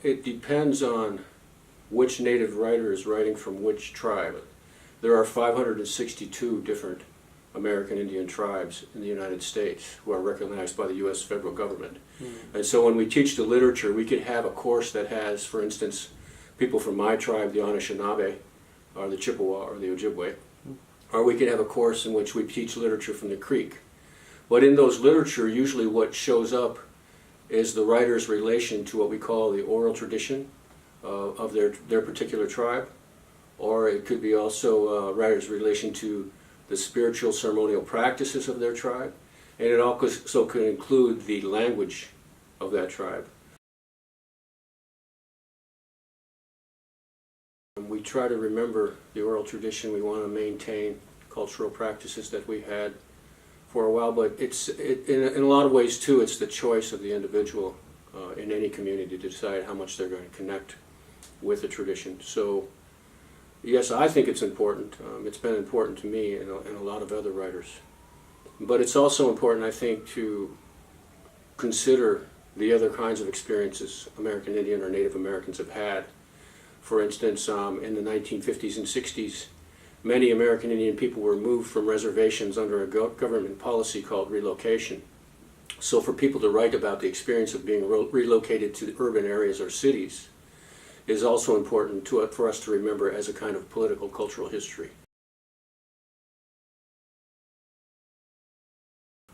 it depends on which native writer is writing from which tribe. There are 562 different American Indian tribes in the United States who are recognized by the U.S. federal government. And so when we teach the literature, we could have a course that has, for instance, people from my tribe, the Anishinaabe, or the Chippewa, or the Ojibwe, or we could have a course in which we teach literature from the Creek. But in those literature, usually what shows up is the writer's relation to what we call the oral tradition of their particular tribe, or it could be also a writer's relation to the spiritual ceremonial practices of their tribe, and it also could include the language of that tribe. We try to remember the oral tradition. We want to maintain cultural practices that we had for a while, but in a lot of ways too, it's the choice of the individual in any community to decide how much they're going to connect with the tradition. So yes, I think it's important. It's been important to me and a lot of other writers. But it's also important, I think, to consider the other kinds of experiences American Indian or Native Americans have had. For instance, in the 1950s and 60s, many American Indian people were moved from reservations under a government policy called relocation. So for people to write about the experience of being relocated to urban areas or cities is also important for us to remember as a kind of political cultural history.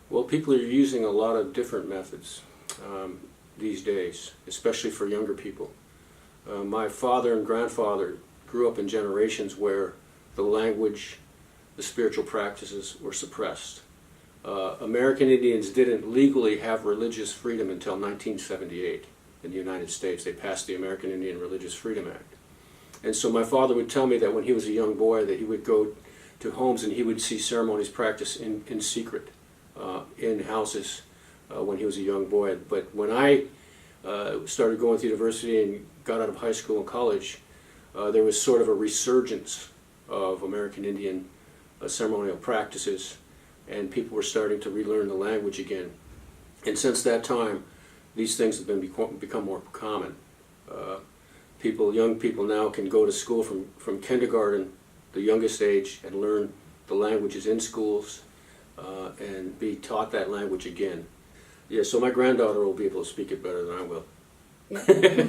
Well, people are using a lot of different methods these days, especially for younger people. My father and grandfather grew up in generations where the language, the spiritual practices were suppressed. American Indians didn't legally have religious freedom until 1978 in the United States. They passed the American Indian Religious Freedom Act. And so my father would tell me that when he was a young boy that he would go to homes and he would see ceremonies practiced in secret, in houses when he was a young boy. But when I started going to university and got out of high school and college, there was sort of a resurgence of American Indian ceremonial practices, and people were starting to relearn the language again. And since that time, these things have become more common. Young people now can go to school from kindergarten, the youngest age, and learn the languages in schools and be taught that language again. Yeah, so my granddaughter will be able to speak it better than I will. Yeah.